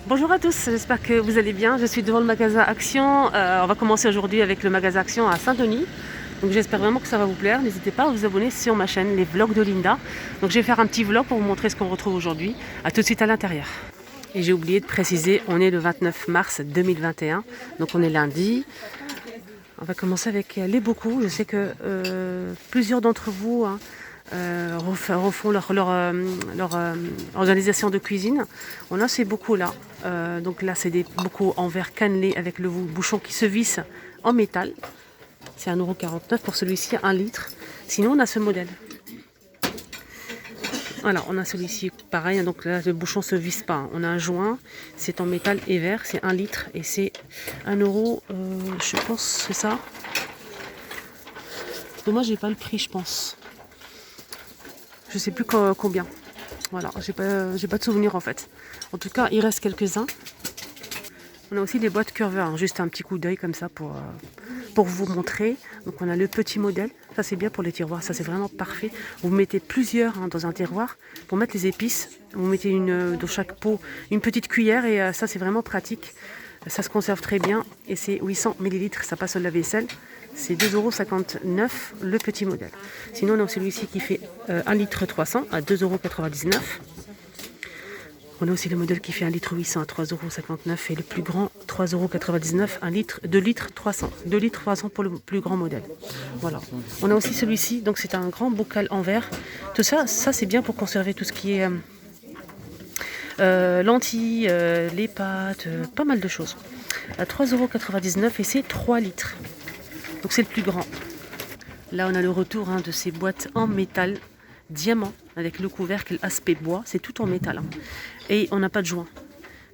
Bonjour à tous, j'espère que vous allez bien. Je suis devant le magasin Action. On va commencer aujourd'hui avec le magasin Action à Saint-Denis. Donc j'espère vraiment que ça va vous plaire. N'hésitez pas à vous abonner sur ma chaîne, les vlogs de Linda. Donc je vais faire un petit vlog pour vous montrer ce qu'on retrouve aujourd'hui. A tout de suite à l'intérieur. Et j'ai oublié de préciser, on est le 29 mars 2021. Donc on est lundi. On va commencer avec les bocaux. Je sais que plusieurs d'entre vous refont leur organisation de cuisine. On a ces bocaux-là. Donc là, c'est des bocaux en verre cannelé avec le bouchon qui se visse en métal. C'est 1,49 € pour celui-ci, 1 litre. Sinon, on a ce modèle. Voilà, on a celui-ci pareil. Donc là, le bouchon se visse pas. On a un joint. C'est en métal et verre. C'est 1 litre et c'est 1 €. Je pense, c'est ça. Dommage, j'ai pas le prix, je pense. Je sais plus combien. Voilà, j'ai pas de souvenir en fait. En tout cas, il reste quelques-uns. On a aussi des boîtes curveurs, hein, juste un petit coup d'œil comme ça pour vous montrer. Donc on a le petit modèle, ça c'est bien pour les tiroirs, ça c'est vraiment parfait. Vous mettez plusieurs dans un tiroir pour mettre les épices. Vous mettez dans chaque pot une petite cuillère et ça c'est vraiment pratique. Ça se conserve très bien et c'est 800 ml, ça passe au lave-vaisselle. C'est 2,59 € le petit modèle. Sinon, on a celui-ci qui fait 1,3 litre à 2,99 €. On a aussi le modèle qui fait 1,8 litre à 3,59 € et le plus grand 3,99 €, 2 litres 300. 2 litres 300 pour le plus grand modèle. Voilà. On a aussi celui-ci, donc c'est un grand bocal en verre. Tout ça, c'est bien pour conserver tout ce qui est lentilles, les pâtes, pas mal de choses. À 3,99 € et c'est 3 litres. Donc c'est le plus grand. Là on a le retour de ces boîtes en métal diamant avec le couvercle aspect bois. C'est tout en métal. Et on n'a pas de joint.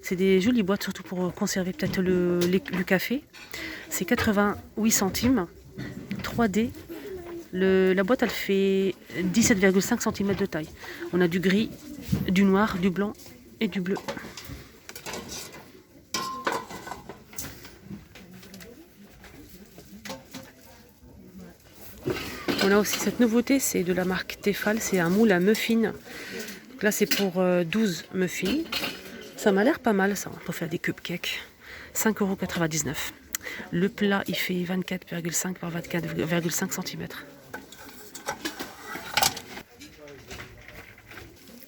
C'est des jolies boîtes surtout pour conserver peut-être le café. C'est 88 centimes. 3D. La boîte elle fait 17,5 cm de taille. On a du gris, du noir, du blanc et du bleu. On a aussi cette nouveauté, c'est de la marque Tefal, c'est un moule à muffins. Donc là c'est pour 12 muffins. Ça m'a l'air pas mal ça, pour faire des cupcakes. 5,99 €. Le plat il fait 24,5 par 24,5 cm.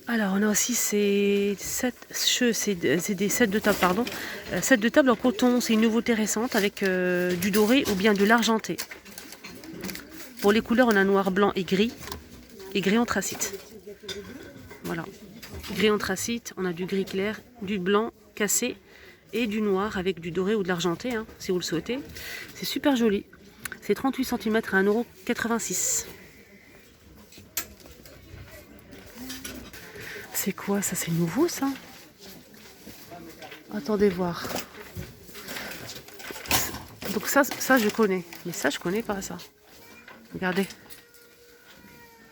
Alors on a aussi ces des sets de table, pardon. Sets de table en coton, c'est une nouveauté récente avec du doré ou bien de l'argenté. Pour les couleurs, on a noir, blanc et gris anthracite. Voilà. Gris anthracite, on a du gris clair, du blanc cassé et du noir avec du doré ou de l'argenté, si vous le souhaitez. C'est super joli. C'est 38 cm à 1,86 €. C'est quoi ça? C'est nouveau ça? Attendez voir. Donc ça je connais. Mais ça je connais pas ça. Regardez.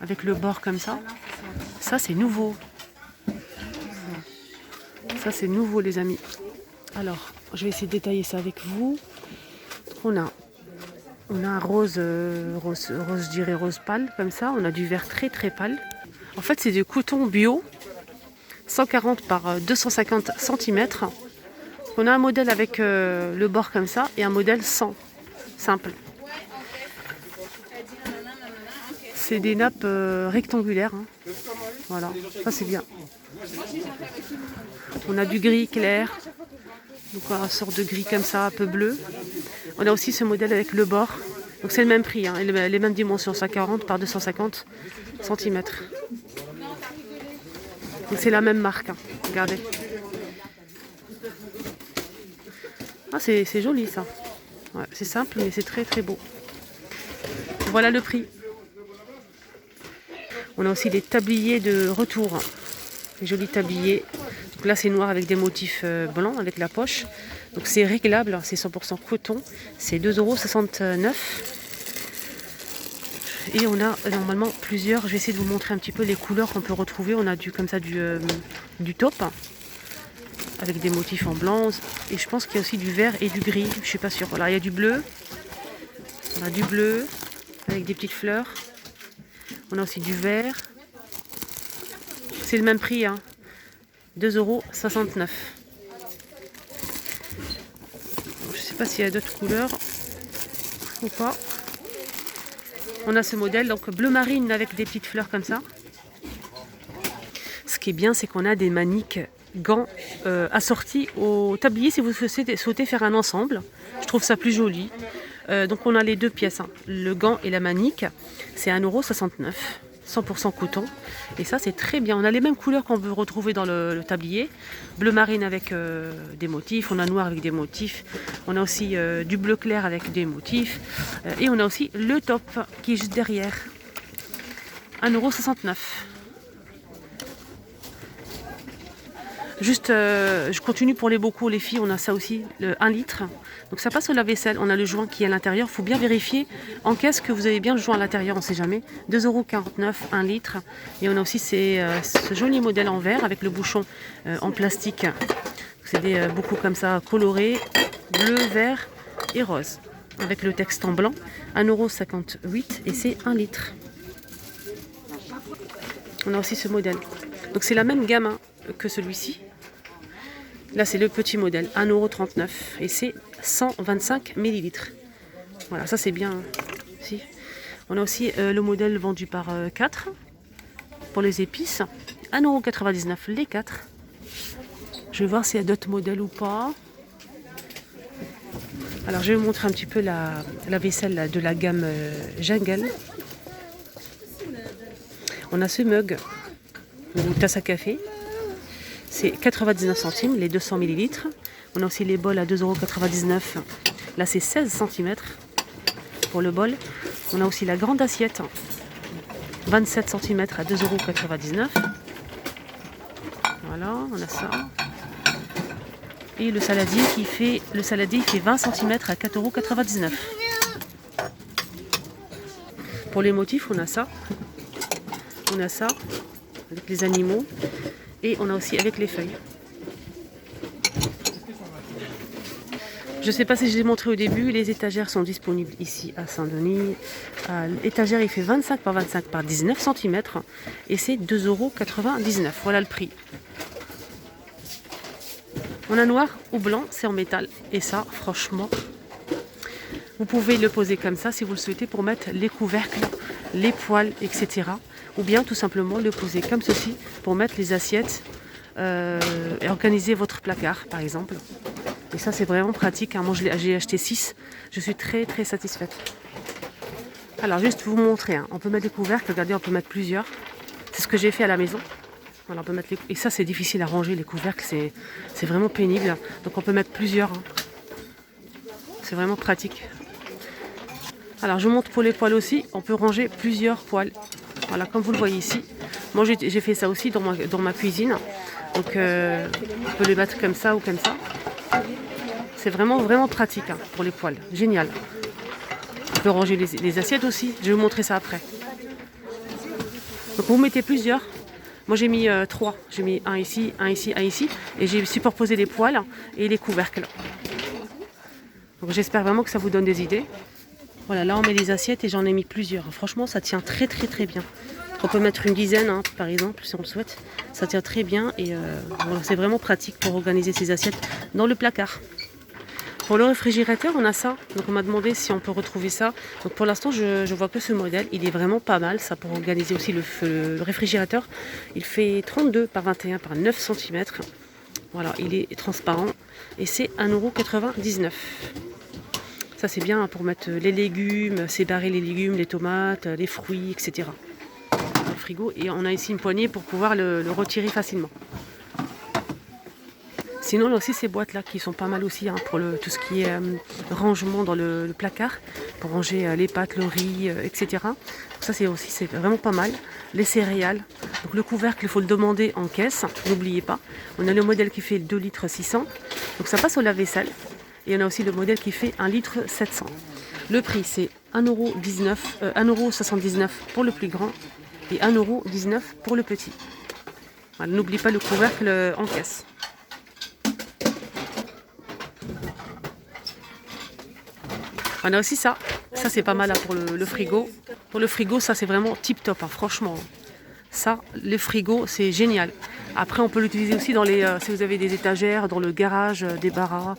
Avec le bord comme ça. Ça c'est nouveau. Ça c'est nouveau les amis. Alors, je vais essayer de détailler ça avec vous. On a un rose, je dirais rose pâle comme ça. On a du vert très très pâle. En fait c'est du coton bio. 140 par 250 cm. On a un modèle avec le bord comme ça et un modèle sans, simple. C'est des nappes rectangulaires. Voilà, ça c'est bien. On a du gris clair, donc une sorte de gris comme ça, un peu bleu. On a aussi ce modèle avec le bord. Donc c'est le même prix, et les mêmes dimensions, 140 par 250 cm. Donc c'est la même marque, regardez. Ah, c'est joli ça. Ouais, c'est simple mais c'est très très beau. Voilà le prix. On a aussi des tabliers de retour. Des jolis tabliers. Donc là c'est noir avec des motifs blancs avec la poche. Donc c'est réglable, c'est 100% coton. C'est 2,69 €. Et on a normalement plusieurs. Je vais essayer de vous montrer un petit peu les couleurs qu'on peut retrouver. On a comme ça du taupe avec des motifs en blanc. Et je pense qu'il y a aussi du vert et du gris. Je suis pas sûre. Voilà, il y a du bleu. On a du bleu avec des petites fleurs. On a aussi du vert. C'est le même prix, 2,69 €. sais pas s'il y a d'autres couleurs ou pas. On a ce modèle, donc bleu marine avec des petites fleurs comme ça. Ce qui est bien, c'est qu'on a des maniques gants assortis au tablier si vous souhaitez faire un ensemble. Je trouve ça plus joli. Donc on a les deux pièces, hein. Le gant et la manique, c'est 1,69 €, 100% coton. Et ça c'est très bien. On a les mêmes couleurs qu'on veut retrouver dans le tablier. Bleu marine avec des motifs, on a noir avec des motifs. On a aussi du bleu clair avec des motifs. Et on a aussi le top qui est juste derrière. 1,69 €. Juste, je continue pour les bocaux, les filles, on a ça aussi, le 1 litre. Donc ça passe au lave-vaisselle, on a le joint qui est à l'intérieur. Il faut bien vérifier en caisse que vous avez bien le joint à l'intérieur, on ne sait jamais. 2,49 €, 1 litre. Et on a aussi ce joli modèle en verre avec le bouchon en plastique. C'est des bocaux comme ça, colorés, bleu, vert et rose. Avec le texte en blanc, 1,58 € et c'est 1 litre. On a aussi ce modèle. Donc c'est la même gamme hein, que celui-ci. Là, c'est le petit modèle, 1,39 € et c'est 125 ml. Voilà, ça c'est bien. Si. On a aussi le modèle vendu par 4 pour les épices. 1,99 € les 4. Je vais voir s'il y a d'autres modèles ou pas. Alors, je vais vous montrer un petit peu la vaisselle de la gamme Jungle. On a ce mug ou tasse à café. C'est 99 centimes, les 200 ml. On a aussi les bols à 2,99 €. Là, c'est 16 cm pour le bol. On a aussi la grande assiette, 27 cm à 2,99 €. Voilà, on a ça. Et le saladier il fait 20 cm à 4,99 €. Pour les motifs, on a ça. On a ça avec les animaux. Et on a aussi avec les feuilles. Je ne sais pas si je l'ai montré au début, les étagères sont disponibles ici à Saint-Denis. L'étagère il fait 25 par 25 par 19 cm et c'est 2,99 €. Voilà le prix. On a noir ou blanc, c'est en métal. Et ça, franchement, vous pouvez le poser comme ça si vous le souhaitez pour mettre les couvercles, les poêles, etc. Ou bien tout simplement le poser comme ceci pour mettre les assiettes et organiser votre placard par exemple. Et ça c'est vraiment pratique, hein. Moi j'ai acheté 6, je suis très très satisfaite. Alors juste vous montrer, hein. On peut mettre des couvercles, regardez on peut mettre plusieurs. C'est ce que j'ai fait à la maison. Voilà, on peut mettre et ça c'est difficile à ranger les couvercles, c'est vraiment pénible. Donc on peut mettre plusieurs, hein. C'est vraiment pratique. Alors je vous montre pour les poêles aussi, on peut ranger plusieurs poêles. Voilà, comme vous le voyez ici. Moi, j'ai fait ça aussi dans ma cuisine. Donc, on peut les mettre comme ça ou comme ça. C'est vraiment, vraiment pratique hein, pour les poêles. Génial. On peut ranger les assiettes aussi. Je vais vous montrer ça après. Donc, vous mettez plusieurs. Moi, j'ai mis 3. J'ai mis un ici, un ici, un ici. Et j'ai superposé les poêles et les couvercles. Donc, j'espère vraiment que ça vous donne des idées. Voilà, là on met les assiettes et j'en ai mis plusieurs. Franchement, ça tient très très très bien. On peut mettre une dizaine, hein, par exemple, si on le souhaite. Ça tient très bien et voilà, c'est vraiment pratique pour organiser ces assiettes dans le placard. Pour le réfrigérateur, on a ça. Donc on m'a demandé si on peut retrouver ça. Donc pour l'instant, je vois que ce modèle. Il est vraiment pas mal, ça, pour organiser aussi le réfrigérateur. Il fait 32 par 21 par 9 cm. Voilà, il est transparent et c'est 1,99 €. Ça c'est bien pour mettre les légumes, séparer les légumes, les tomates, les fruits, etc. Dans le frigo. Et on a ici une poignée pour pouvoir le retirer facilement. Sinon, là aussi ces boîtes-là qui sont pas mal aussi hein, pour tout ce qui est rangement dans le placard, pour ranger les pâtes, le riz, etc. Donc ça c'est vraiment pas mal. Les céréales. Donc le couvercle, il faut le demander en caisse, n'oubliez pas. On a le modèle qui fait 2 litres 600. Donc ça passe au lave-vaisselle. Et on a aussi le modèle qui fait 1 litre 700. Le prix c'est 1,79 € pour le plus grand et 1,19 € pour le petit. Voilà, n'oublie pas le couvercle en caisse. On a aussi ça. Ça c'est pas mal hein, pour le frigo. Pour le frigo, ça c'est vraiment tip top, hein, franchement. Ça, le frigo, c'est génial. Après, on peut l'utiliser aussi dans les, si vous avez des étagères, dans le garage, des baras,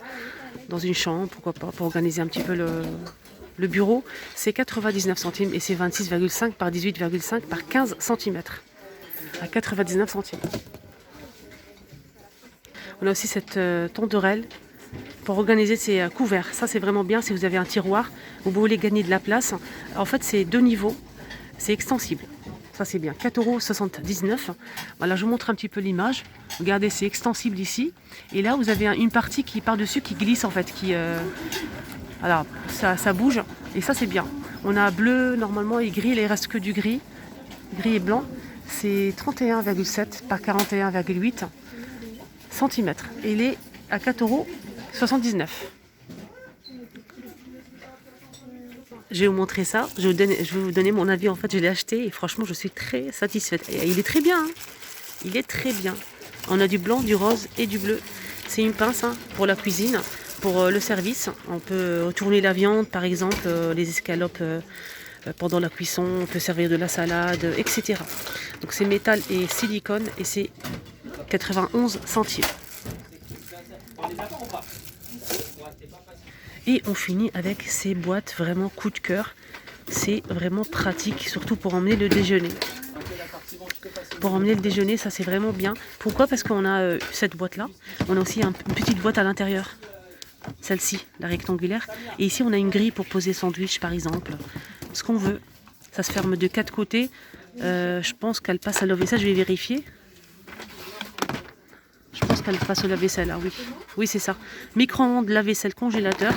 dans une chambre, pourquoi pas, pour organiser un petit peu le bureau. C'est 99 centimes et c'est 26,5 par 18,5 par 15 cm. À 99 centimes. On a aussi cette tondorelle pour organiser ses couverts. Ça, c'est vraiment bien si vous avez un tiroir. Vous voulez gagner de la place. En fait, c'est 2 niveaux. C'est extensible. Ça, c'est bien. 4,79 €. Voilà, je vous montre un petit peu l'image. Regardez, c'est extensible ici. Et là, vous avez une partie qui par-dessus qui glisse, en fait. Alors, ça bouge. Et ça, c'est bien. On a bleu, normalement, et gris. Là, il reste que du gris. Gris et blanc. C'est 31,7 par 41,8 cm. Et il est à 4,79 €. Je vais vous montrer ça. Je vais vous donner mon avis. En fait, je l'ai acheté et franchement, je suis très satisfaite. Et il est très bien. Hein. Il est très bien. On a du blanc, du rose et du bleu. C'est une pince pour la cuisine, pour le service. On peut tourner la viande, par exemple, les escalopes pendant la cuisson. On peut servir de la salade, etc. Donc c'est métal et silicone et c'est 91 centimes. Et on finit avec ces boîtes vraiment coup de cœur. C'est vraiment pratique, surtout pour emmener le déjeuner. Pour emmener le déjeuner, ça c'est vraiment bien. Pourquoi? Parce qu'on a cette boîte-là. On a aussi une petite boîte à l'intérieur. Celle-ci, la rectangulaire. Et ici, on a une grille pour poser sandwich, par exemple. Ce qu'on veut. Ça se ferme de 4 côtés. Je pense qu'elle passe à lave-vaisselle. Je vais vérifier. Je pense qu'elle passe au lave-vaisselle, ah oui. Oui, c'est ça. Micro-ondes, lave-vaisselle, congélateur.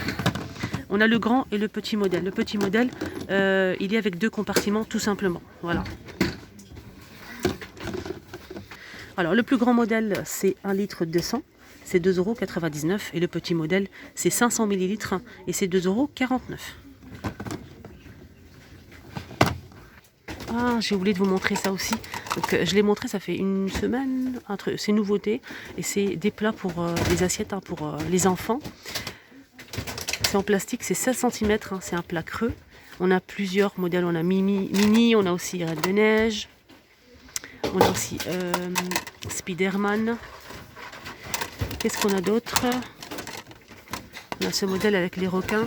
On a le grand et le petit modèle. Le petit modèle, il est avec 2 compartiments, tout simplement. Voilà. Alors, le plus grand modèle, c'est 1 litre 200. C'est 2,99 €. Et le petit modèle, c'est 500 ml. Et c'est 2,49 €. Ah, j'ai oublié de vous montrer ça aussi. Donc, je l'ai montré, ça fait une semaine. C'est une nouveauté. Et c'est des plats pour les assiettes, pour les enfants. C'est en plastique, c'est 16 cm. C'est un plat creux. On a plusieurs modèles. On a mini, on a aussi Reine de Neige. On a aussi Spiderman. Qu'est-ce qu'on a d'autre? On a ce modèle avec les requins.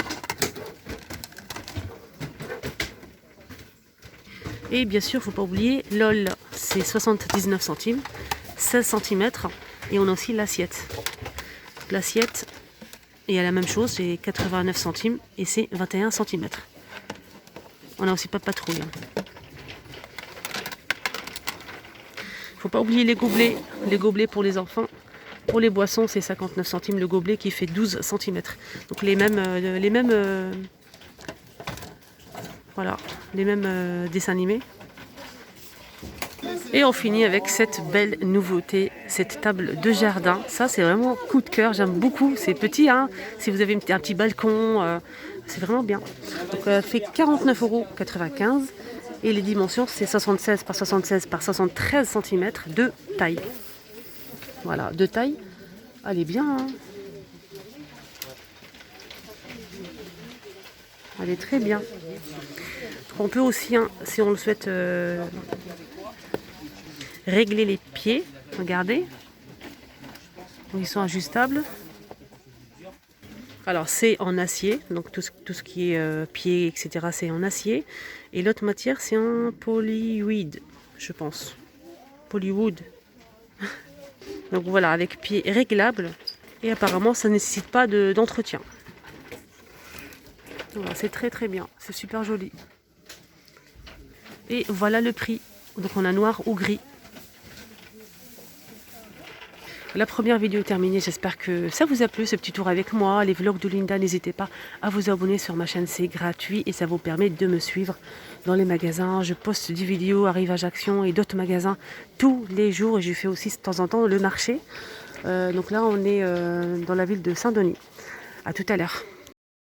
Et bien sûr, il ne faut pas oublier, LOL, c'est 79 centimes, 16 cm. Et on a aussi l'assiette. L'assiette, il y a la même chose, c'est 89 centimes et c'est 21 cm. On a aussi pas de patrouille. Il ne faut pas oublier les gobelets pour les enfants. Pour les boissons, c'est 59 centimes le gobelet qui fait 12 cm. Donc les mêmes voilà, les mêmes dessins animés. Et on finit avec cette belle nouveauté, cette table de jardin. Ça, c'est vraiment coup de cœur, j'aime beaucoup. C'est petit, hein. Si vous avez un petit balcon, c'est vraiment bien. Donc, elle fait 49,95 € et les dimensions, c'est 76 par 76 par 73 cm de taille. Voilà, de taille. Elle est bien, hein. Elle est très bien. On peut aussi, hein, si on le souhaite, régler les pieds. Regardez. Ils sont ajustables. Alors c'est en acier, donc tout ce qui est pied, etc. c'est en acier. Et l'autre matière c'est en polywood, je pense. Polywood. Donc voilà, avec pied réglable. Et apparemment ça ne nécessite pas d'entretien. Voilà, c'est très très bien, c'est super joli. Et voilà le prix. Donc on a noir ou gris. La première vidéo est terminée, j'espère que ça vous a plu, ce petit tour avec moi, les vlogs de Linda. N'hésitez pas à vous abonner sur ma chaîne, c'est gratuit et ça vous permet de me suivre dans les magasins. Je poste des vidéos, Arrivage Action et d'autres magasins tous les jours et je fais aussi de temps en temps le marché. Donc là on est dans la ville de Saint-Denis. À tout à l'heure.